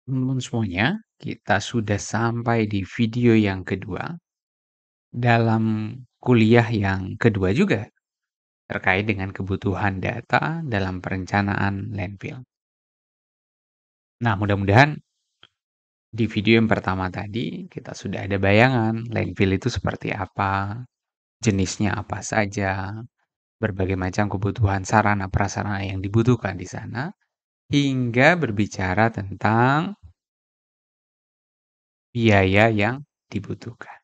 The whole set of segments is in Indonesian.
Teman-teman semuanya, kita sudah sampai di video yang kedua dalam kuliah yang kedua juga terkait dengan kebutuhan data dalam perencanaan landfill. Nah, mudah-mudahan di video yang pertama tadi kita sudah ada bayangan landfill itu seperti apa, jenisnya apa saja, berbagai macam kebutuhan sarana prasarana yang dibutuhkan di sana, hingga berbicara tentang biaya yang dibutuhkan.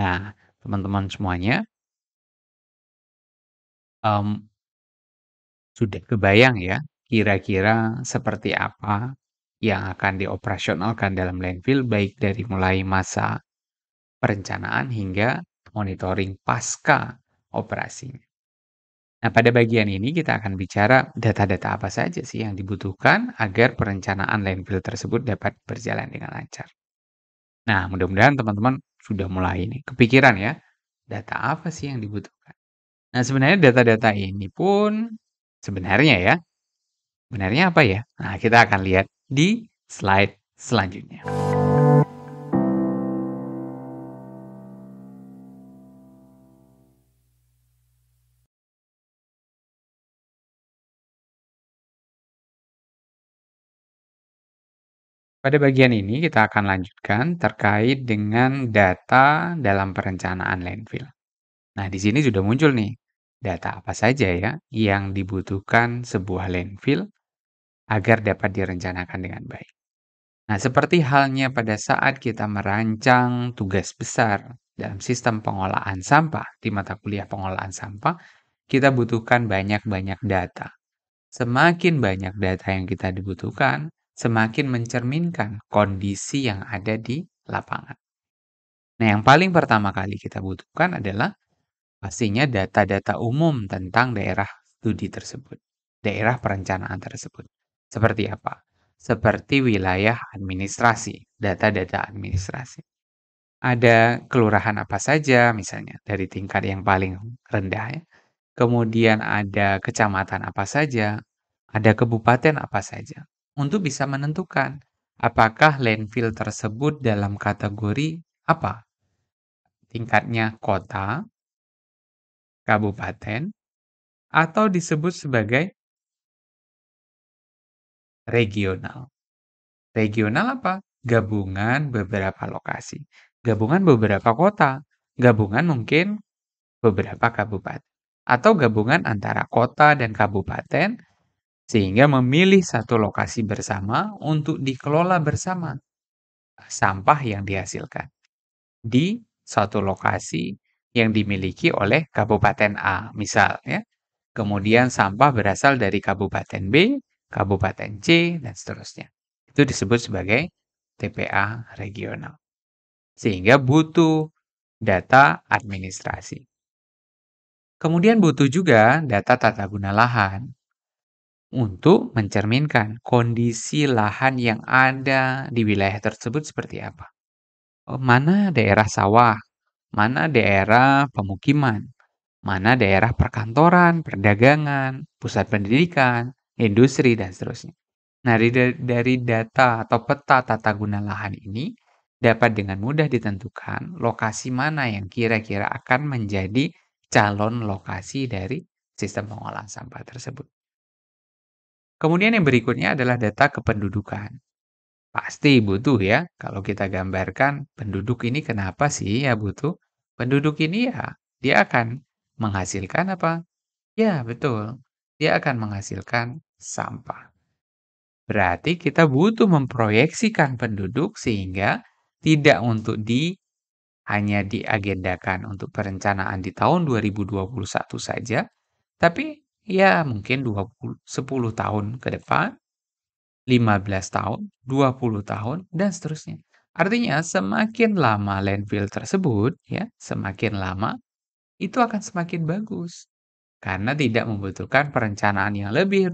Nah, teman-teman semuanya, mmm, sudah kebayang ya, kira-kira seperti apa yang akan dioperasionalkan dalam landfill baik dari mulai masa perencanaan hingga monitoring pasca operasinya. Nah, pada bagian ini kita akan bicara data-data apa saja sih yang dibutuhkan agar perencanaan landfill tersebut dapat berjalan dengan lancar. Nah, mudah-mudahan teman-teman sudah mulai ini kepikiran ya, data apa sih yang dibutuhkan. Nah, sebenarnya data-data ini pun sebenarnya ya, benarnya apa ya? Nah, kita akan lihat di slide selanjutnya. Pada bagian ini kita akan lanjutkan terkait dengan data dalam perencanaan landfill. Nah, di sini sudah muncul nih, data apa saja ya yang dibutuhkan sebuah landfill agar dapat direncanakan dengan baik. Nah, seperti halnya pada saat kita merancang tugas besar dalam sistem pengolahan sampah di mata kuliah pengolahan sampah, kita butuhkan banyak-banyak data. Semakin banyak data yang kita dibutuhkan, semakin mencerminkan kondisi yang ada di lapangan. Nah, yang paling pertama kali kita butuhkan adalah pastinya data-data umum tentang daerah studi tersebut, daerah perencanaan tersebut. Seperti apa? Seperti wilayah administrasi, data-data administrasi. Ada kelurahan apa saja misalnya dari tingkat yang paling rendah ya. Kemudian ada kecamatan apa saja, ada kabupaten apa saja. Untuk bisa menentukan apakah landfill tersebut dalam kategori apa? Tingkatnya kota, kabupaten, atau disebut sebagai regional. Regional apa? Gabungan beberapa lokasi, gabungan beberapa kota, gabungan mungkin beberapa kabupaten, atau gabungan antara kota dan kabupaten sehingga memilih satu lokasi bersama untuk dikelola bersama sampah yang dihasilkan di suatu lokasi yang dimiliki oleh Kabupaten A, misal ya. Kemudian sampah berasal dari Kabupaten B, Kabupaten C, dan seterusnya. Itu disebut sebagai TPA regional. Sehingga butuh data administrasi. Kemudian butuh juga data tata guna lahan untuk mencerminkan kondisi lahan yang ada di wilayah tersebut seperti apa. Mana daerah sawah, mana daerah pemukiman, mana daerah perkantoran, perdagangan, pusat pendidikan, industri, dan seterusnya. Nah, dari data atau peta tata guna lahan ini dapat dengan mudah ditentukan lokasi mana yang kira-kira akan menjadi calon lokasi dari sistem pengolahan sampah tersebut. Kemudian yang berikutnya adalah data kependudukan. Pasti butuh ya, kalau kita gambarkan penduduk ini kenapa sih ya butuh? Penduduk ini ya, dia akan menghasilkan apa? Ya, betul. Dia akan menghasilkan sampah. Berarti kita butuh memproyeksikan penduduk sehingga tidak untuk hanya diagendakan untuk perencanaan di tahun 2021 saja, tapi ya mungkin 10 tahun ke depan, 15 tahun, 20 tahun, dan seterusnya. Artinya semakin lama landfill tersebut, ya, semakin lama itu akan semakin bagus. Karena tidak membutuhkan perencanaan yang lebih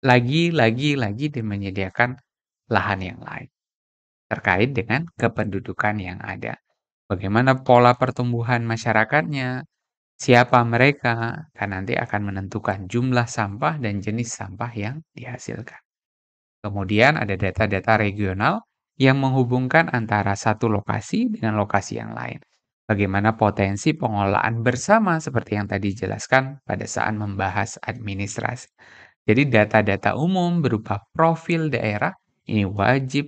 lagi dan menyediakan lahan yang lain. Terkait dengan kependudukan yang ada. Bagaimana pola pertumbuhan masyarakatnya, siapa mereka, kan nanti akan menentukan jumlah sampah dan jenis sampah yang dihasilkan. Kemudian ada data-data regional yang menghubungkan antara satu lokasi dengan lokasi yang lain. Bagaimana potensi pengelolaan bersama seperti yang tadi dijelaskan pada saat membahas administrasi. Jadi data-data umum berupa profil daerah ini wajib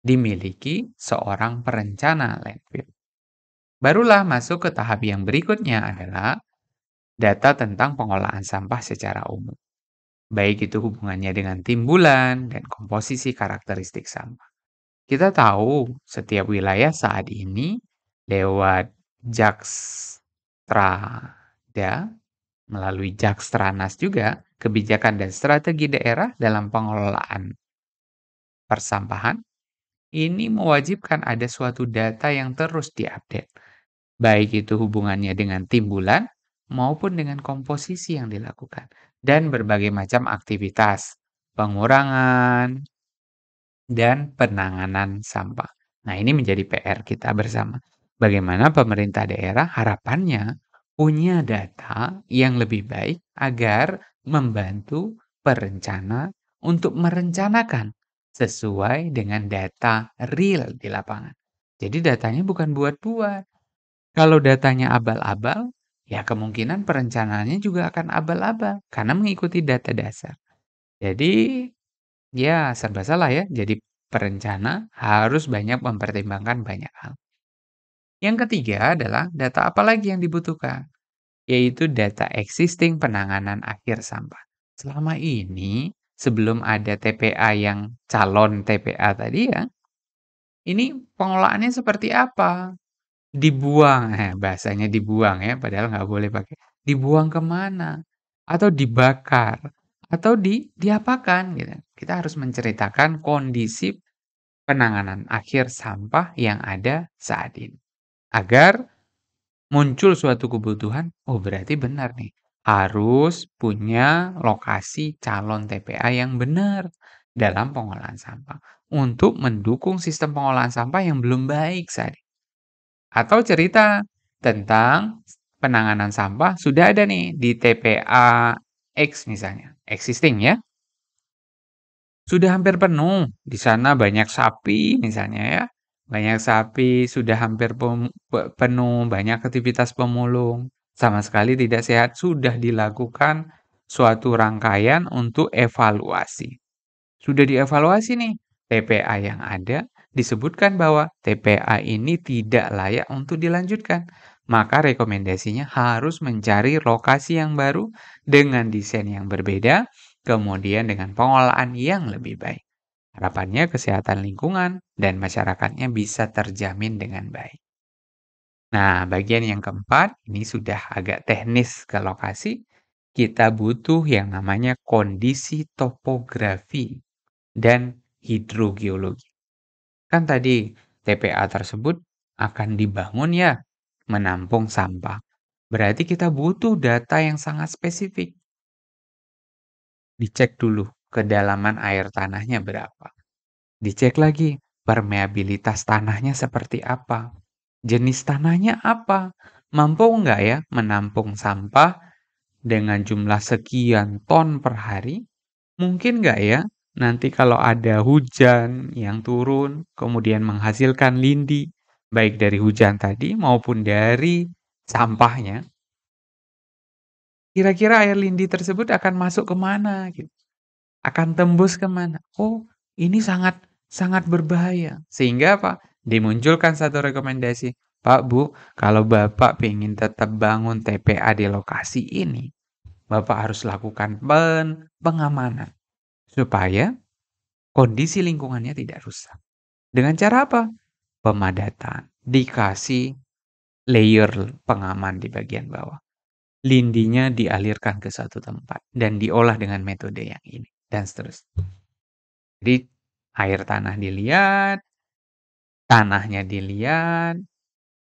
dimiliki seorang perencana landfill. Barulah masuk ke tahap yang berikutnya adalah data tentang pengolahan sampah secara umum. Baik itu hubungannya dengan timbulan dan komposisi karakteristik sampah. Kita tahu setiap wilayah saat ini lewat Jakstrada, melalui Jakstranas juga, kebijakan dan strategi daerah dalam pengelolaan persampahan, ini mewajibkan ada suatu data yang terus diupdate. Baik itu hubungannya dengan timbulan maupun dengan komposisi yang dilakukan. Dan berbagai macam aktivitas, pengurangan, dan penanganan sampah. Nah, ini menjadi PR kita bersama. Bagaimana pemerintah daerah harapannya punya data yang lebih baik agar membantu perencana untuk merencanakan sesuai dengan data real di lapangan. Jadi datanya bukan buat-buat. Kalau datanya abal-abal, ya kemungkinan perencanaannya juga akan abal-abal karena mengikuti data dasar. Jadi ya, serba salah ya. Jadi perencana harus banyak mempertimbangkan banyak hal. Yang ketiga adalah data apa lagi yang dibutuhkan? Yaitu data existing penanganan akhir sampah. Selama ini, sebelum ada TPA yang calon TPA tadi ya, ini pengolahannya seperti apa? Dibuang, bahasanya dibuang ya, padahal nggak boleh pakai. Dibuang kemana? Atau dibakar? Atau diapakan gitu. Kita harus menceritakan kondisi penanganan akhir sampah yang ada saat ini. Agar muncul suatu kebutuhan, oh berarti benar nih, harus punya lokasi calon TPA yang benar dalam pengolahan sampah. Untuk mendukung sistem pengolahan sampah yang belum baik saat ini. Atau cerita tentang penanganan sampah sudah ada nih di TPA X misalnya, existing ya. Sudah hampir penuh, di sana banyak sapi misalnya ya, banyak sapi, sudah hampir penuh, banyak aktivitas pemulung, sama sekali tidak sehat, sudah dilakukan suatu rangkaian untuk evaluasi. Sudah dievaluasi nih, TPA yang ada disebutkan bahwa TPA ini tidak layak untuk dilanjutkan. Maka rekomendasinya harus mencari lokasi yang baru dengan desain yang berbeda, kemudian dengan pengolahan yang lebih baik. Harapannya kesehatan lingkungan dan masyarakatnya bisa terjamin dengan baik. Nah, bagian yang keempat, ini sudah agak teknis ke lokasi. Kita butuh yang namanya kondisi topografi dan hidrogeologi. Kan tadi TPA tersebut akan dibangun ya, menampung sampah. Berarti kita butuh data yang sangat spesifik. Dicek dulu kedalaman air tanahnya berapa. Dicek lagi permeabilitas tanahnya seperti apa. Jenis tanahnya apa? Mampu nggak ya menampung sampah dengan jumlah sekian ton per hari? Mungkin nggak ya nanti kalau ada hujan yang turun, kemudian menghasilkan lindi, baik dari hujan tadi maupun dari sampahnya, kira-kira air lindi tersebut akan masuk ke mana gitu, akan tembus ke mana? Oh, ini sangat sangat berbahaya. Sehingga apa? Dimunculkan satu rekomendasi, "Pak, Bu, kalau Bapak ingin tetap bangun TPA di lokasi ini, Bapak harus lakukan pengamanan supaya kondisi lingkungannya tidak rusak." Dengan cara apa? Pemadatan. Dikasih layer pengaman di bagian bawah. Lindinya dialirkan ke satu tempat dan diolah dengan metode yang ini dan seterusnya. Jadi air tanah dilihat, tanahnya dilihat,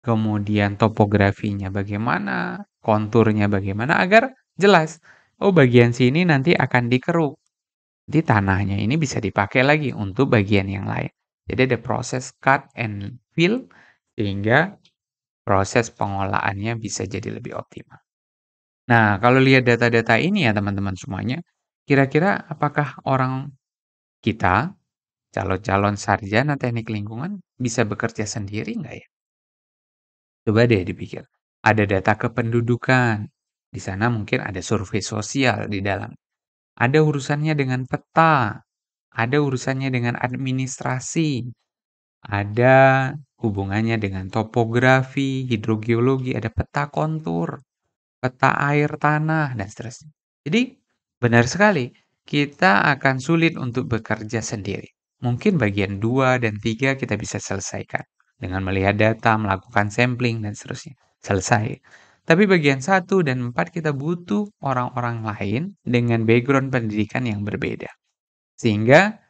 kemudian topografinya bagaimana, konturnya bagaimana agar jelas. Oh, bagian sini nanti akan dikeruk. Jadi tanahnya ini bisa dipakai lagi untuk bagian yang lain. Jadi ada proses cut and fill sehingga proses pengolahannya bisa jadi lebih optimal. Nah, kalau lihat data-data ini ya teman-teman semuanya, kira-kira apakah orang kita calon-calon sarjana teknik lingkungan bisa bekerja sendiri nggak ya? Coba deh dipikir. Ada data kependudukan. Di sana mungkin ada survei sosial di dalam. Ada urusannya dengan peta. Ada urusannya dengan administrasi. Ada hubungannya dengan topografi, hidrogeologi, ada peta kontur, peta air tanah, dan seterusnya. Jadi, benar sekali, kita akan sulit untuk bekerja sendiri. Mungkin bagian 2 dan 3 kita bisa selesaikan dengan melihat data, melakukan sampling, dan seterusnya. Selesai. Tapi bagian 1 dan 4 kita butuh orang-orang lain dengan background pendidikan yang berbeda. Sehingga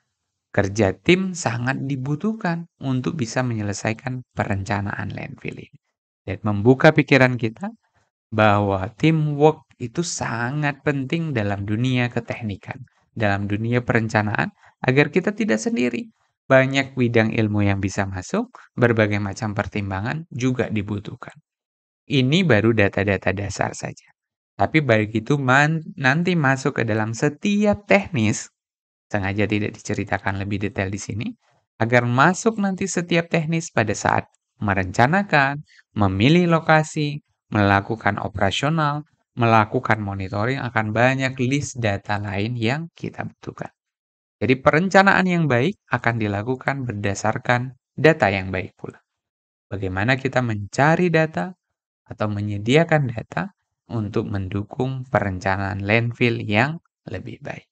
kerja tim sangat dibutuhkan untuk bisa menyelesaikan perencanaan landfill ini. Dan membuka pikiran kita bahwa teamwork itu sangat penting dalam dunia keteknikan, dalam dunia perencanaan, agar kita tidak sendiri. Banyak bidang ilmu yang bisa masuk, berbagai macam pertimbangan juga dibutuhkan. Ini baru data-data dasar saja. Tapi begitu nanti masuk ke dalam setiap teknis, sengaja tidak diceritakan lebih detail di sini, agar masuk nanti setiap teknis pada saat merencanakan, memilih lokasi, melakukan operasional, melakukan monitoring akan banyak list data lain yang kita butuhkan. Jadi perencanaan yang baik akan dilakukan berdasarkan data yang baik pula. Bagaimana kita mencari data atau menyediakan data untuk mendukung perencanaan landfill yang lebih baik.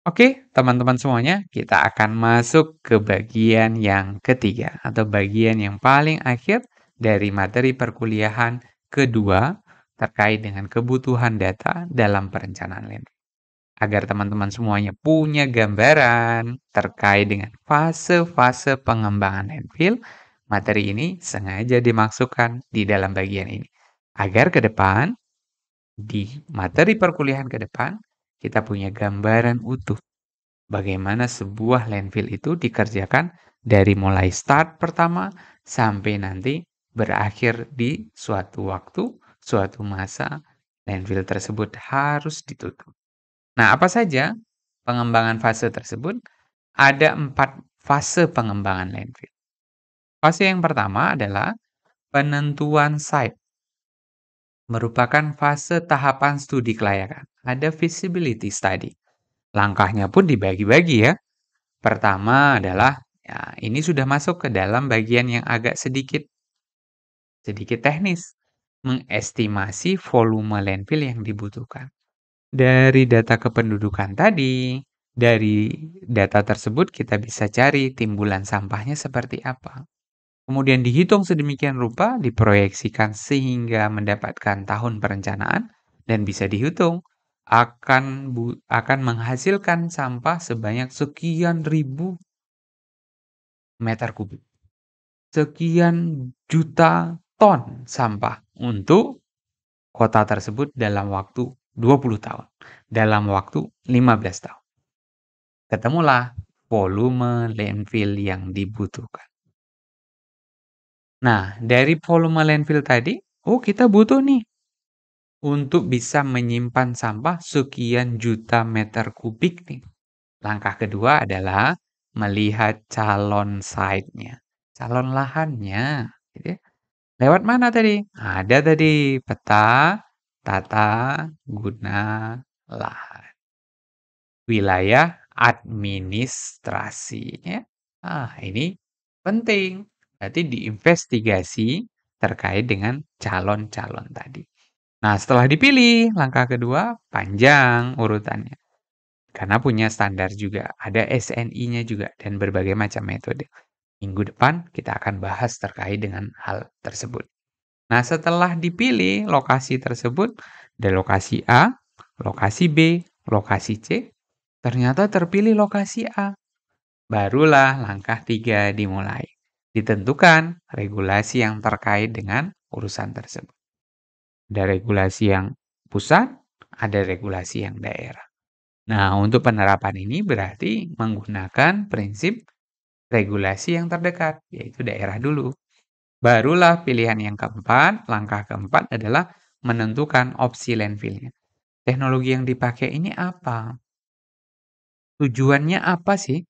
Oke, teman-teman semuanya, kita akan masuk ke bagian yang ketiga atau bagian yang paling akhir dari materi perkuliahan kedua terkait dengan kebutuhan data dalam perencanaan landfill. Agar teman-teman semuanya punya gambaran terkait dengan fase-fase pengembangan landfill, materi ini sengaja dimasukkan di dalam bagian ini. Agar ke depan, di materi perkuliahan ke depan, kita punya gambaran utuh bagaimana sebuah landfill itu dikerjakan dari mulai start pertama sampai nanti berakhir di suatu waktu, suatu masa, landfill tersebut harus ditutup. Nah, apa saja pengembangan fase tersebut? Ada 4 fase pengembangan landfill. Fase yang pertama adalah penentuan site, merupakan fase tahapan studi kelayakan. Ada feasibility study. Langkahnya pun dibagi-bagi ya. Pertama adalah, ya ini sudah masuk ke dalam bagian yang agak sedikit teknis, mengestimasi volume landfill yang dibutuhkan. Dari data kependudukan tadi, dari data tersebut kita bisa cari timbulan sampahnya seperti apa. Kemudian dihitung sedemikian rupa, diproyeksikan sehingga mendapatkan tahun perencanaan, dan bisa dihitung akan menghasilkan sampah sebanyak sekian ribu meter kubik. Sekian juta ton sampah untuk kota tersebut dalam waktu 20 tahun. Dalam waktu 15 tahun. Ketemulah volume landfill yang dibutuhkan. Nah, dari volume landfill tadi, kita butuh nih untuk bisa menyimpan sampah sekian juta meter kubik nih. Langkah kedua adalah melihat calon site-nya, calon lahannya, gitu ya. Lewat mana tadi? Ada tadi peta tata guna lahan. Wilayah administrasi ya. Ini penting. Berarti diinvestigasi terkait dengan calon-calon tadi. Nah, setelah dipilih, langkah kedua panjang urutannya. Karena punya standar juga, ada SNI-nya juga dan berbagai macam metode. Minggu depan kita akan bahas terkait dengan hal tersebut. Nah, setelah dipilih lokasi tersebut, ada lokasi A, lokasi B, lokasi C, ternyata terpilih lokasi A. Barulah langkah 3 dimulai. Ditentukan regulasi yang terkait dengan urusan tersebut. Ada regulasi yang pusat, ada regulasi yang daerah. Nah, untuk penerapan ini berarti menggunakan prinsip regulasi yang terdekat, yaitu daerah dulu. Barulah pilihan yang keempat, langkah keempat adalah menentukan opsi landfill-nya. Teknologi yang dipakai ini apa? Tujuannya apa sih?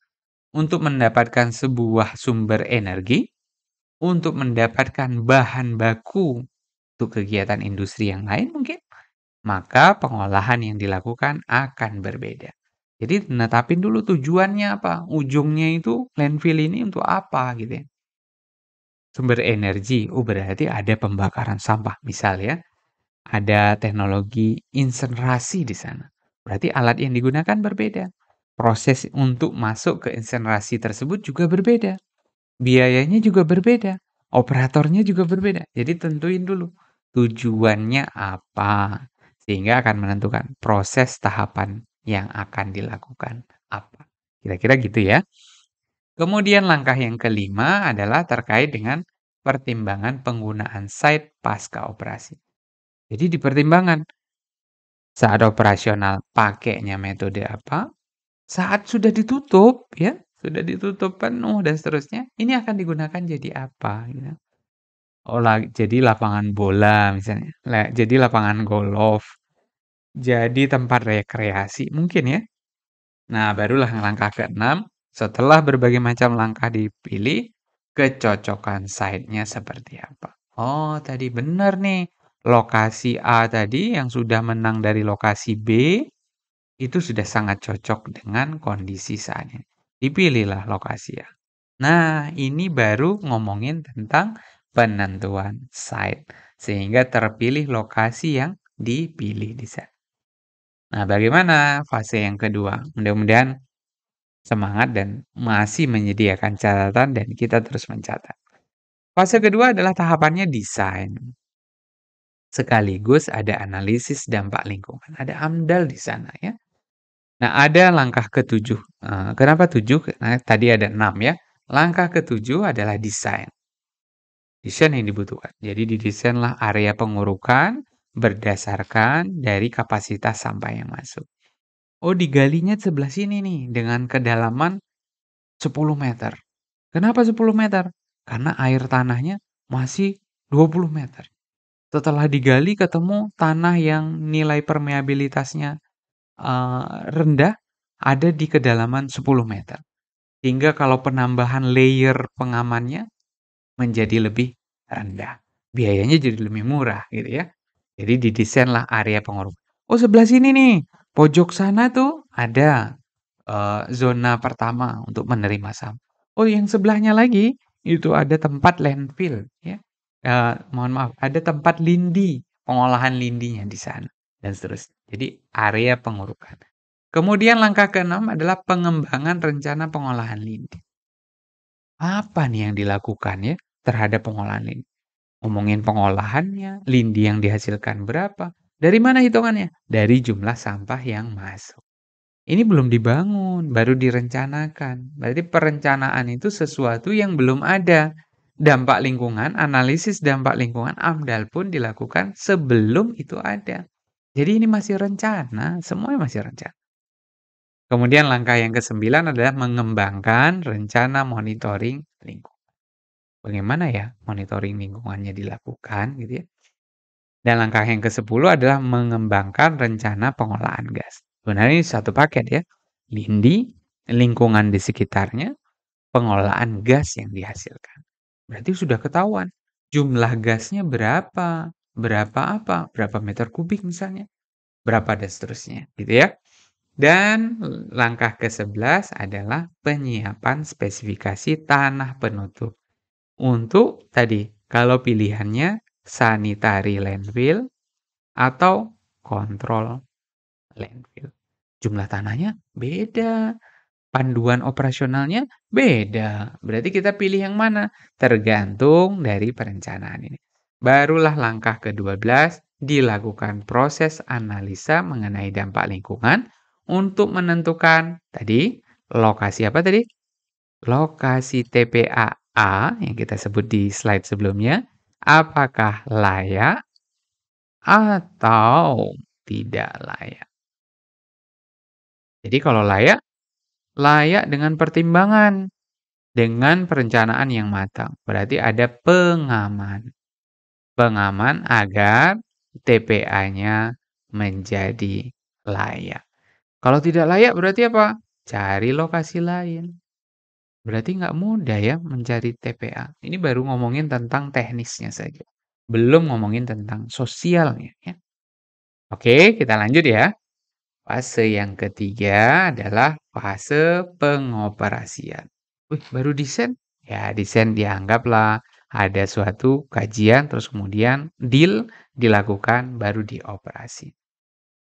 Untuk mendapatkan sebuah sumber energi, untuk mendapatkan bahan baku untuk kegiatan industri yang lain mungkin, maka pengolahan yang dilakukan akan berbeda. Jadi netapin dulu tujuannya apa, ujungnya itu landfill ini untuk apa gitu ya. Sumber energi, berarti ada pembakaran sampah misal ya, ada teknologi insenerasi di sana. Berarti alat yang digunakan berbeda. Proses untuk masuk ke insenerasi tersebut juga berbeda. Biayanya juga berbeda. Operatornya juga berbeda. Jadi tentuin dulu tujuannya apa. Sehingga akan menentukan proses tahapan yang akan dilakukan apa. Kira-kira gitu ya. Kemudian langkah yang kelima adalah terkait dengan pertimbangan penggunaan site pasca operasi. Jadi dipertimbangkan saat operasional pakainya metode apa, saat sudah ditutup ya, sudah ditutup penuh dan seterusnya, ini akan digunakan jadi apa gitu. Oh, jadi lapangan bola misalnya, jadi lapangan golf, jadi tempat rekreasi mungkin ya. Nah, barulah langkah keenam, setelah berbagai macam langkah dipilih, kecocokan site-nya seperti apa. Oh, tadi benar nih. Lokasi A tadi yang sudah menang dari lokasi B, itu sudah sangat cocok dengan kondisi saat ini. Dipilihlah lokasi A. Nah, ini baru ngomongin tentang penentuan site. Sehingga terpilih lokasi yang dipilih di sana. Nah, bagaimana fase yang kedua? Mudah-mudahan semangat dan masih menyediakan catatan dan kita terus mencatat. Fase kedua adalah tahapannya desain. Sekaligus ada analisis dampak lingkungan. Ada AMDAL di sana ya. Nah, ada langkah ketujuh. Kenapa tujuh? Nah, tadi ada 6 ya. Langkah ketujuh adalah desain. Desain yang dibutuhkan. Jadi didesainlah area pengurukan berdasarkan dari kapasitas sampah yang masuk. Oh, digalinya sebelah sini nih dengan kedalaman 10 meter. Kenapa 10 meter? Karena air tanahnya masih 20 meter. Setelah digali ketemu tanah yang nilai permeabilitasnya rendah ada di kedalaman 10 meter. Hingga kalau penambahan layer pengamannya menjadi lebih rendah. Biayanya jadi lebih murah gitu ya. Jadi didesainlah area pengurukan. Oh, sebelah sini nih, pojok sana tuh ada zona pertama untuk menerima sampah. Oh, yang sebelahnya lagi itu ada tempat landfill ya. Mohon maaf, ada tempat lindi, pengolahan lindinya di sana dan seterusnya. Jadi area pengurukan. Kemudian langkah keenam adalah pengembangan rencana pengolahan lindi. Apa nih yang dilakukan ya terhadap pengolahan lindi? Ngomongin pengolahannya, lindi yang dihasilkan berapa? Dari mana hitungannya? Dari jumlah sampah yang masuk. Ini belum dibangun, baru direncanakan. Berarti perencanaan itu sesuatu yang belum ada. Dampak lingkungan, analisis dampak lingkungan AMDAL pun dilakukan sebelum itu ada. Jadi ini masih rencana, semuanya masih rencana. Kemudian langkah yang kesembilan adalah mengembangkan rencana monitoring lingkungan. Bagaimana ya monitoring lingkungannya dilakukan gitu ya. Dan langkah yang ke-10 adalah mengembangkan rencana pengolahan gas. Sebenarnya ini satu paket ya. Lindi, lingkungan di sekitarnya, pengolahan gas yang dihasilkan. Berarti sudah ketahuan jumlah gasnya berapa, berapa apa, berapa meter kubik misalnya, berapa dan seterusnya gitu ya. Dan langkah ke-11 adalah penyiapan spesifikasi tanah penutup. Untuk tadi, kalau pilihannya sanitary landfill atau kontrol landfill. Jumlah tanahnya beda, panduan operasionalnya beda. Berarti kita pilih yang mana? Tergantung dari perencanaan ini. Barulah langkah ke-12 dilakukan proses analisa mengenai dampak lingkungan untuk menentukan tadi lokasi apa tadi? Lokasi TPA-A yang kita sebut di slide sebelumnya, apakah layak atau tidak layak. Jadi kalau layak, layak dengan pertimbangan, dengan perencanaan yang matang. Berarti ada pengaman. Pengaman agar TPA-nya menjadi layak. Kalau tidak layak berarti apa? cari lokasi lain. Berarti nggak mudah ya mencari TPA. Ini baru ngomongin tentang teknisnya saja. Belum ngomongin tentang sosialnya ya. Oke, kita lanjut ya. Fase yang ketiga adalah fase pengoperasian. Wih, baru desain? Ya, desain dianggaplah ada suatu kajian, terus kemudian deal dilakukan, baru dioperasi.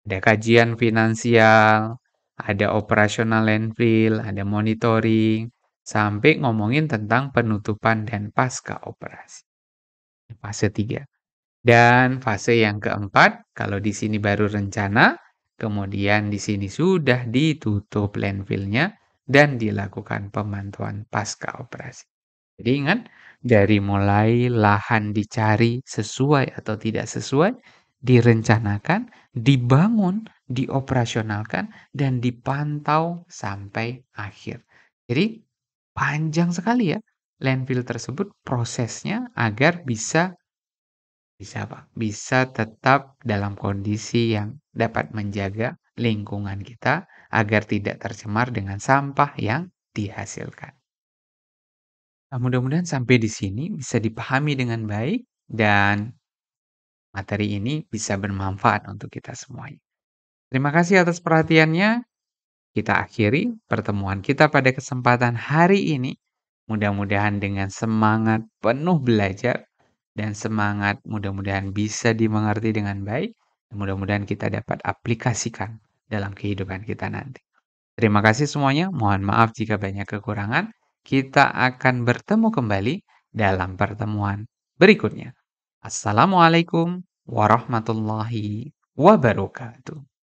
Ada kajian finansial, ada operasional landfill, ada monitoring, sampai ngomongin tentang penutupan dan pasca operasi. Fase 3. Dan fase yang keempat, kalau di sini baru rencana, kemudian di sini sudah ditutup landfill-nya dan dilakukan pemantauan pasca operasi. Jadi ingat, dari mulai lahan dicari sesuai atau tidak sesuai, direncanakan, dibangun, dioperasionalkan, dan dipantau sampai akhir. Jadi panjang sekali ya landfill tersebut prosesnya agar bisa Pak, bisa tetap dalam kondisi yang dapat menjaga lingkungan kita agar tidak tercemar dengan sampah yang dihasilkan. Nah, mudah-mudahan sampai di sini bisa dipahami dengan baik dan materi ini bisa bermanfaat untuk kita semuanya. Terima kasih atas perhatiannya. Kita akhiri pertemuan kita pada kesempatan hari ini. Mudah-mudahan dengan semangat penuh belajar dan semangat mudah-mudahan bisa dimengerti dengan baik. Dan mudah-mudahan kita dapat aplikasikan dalam kehidupan kita nanti. Terima kasih semuanya. Mohon maaf jika banyak kekurangan. Kita akan bertemu kembali dalam pertemuan berikutnya. Assalamualaikum warahmatullahi wabarakatuh.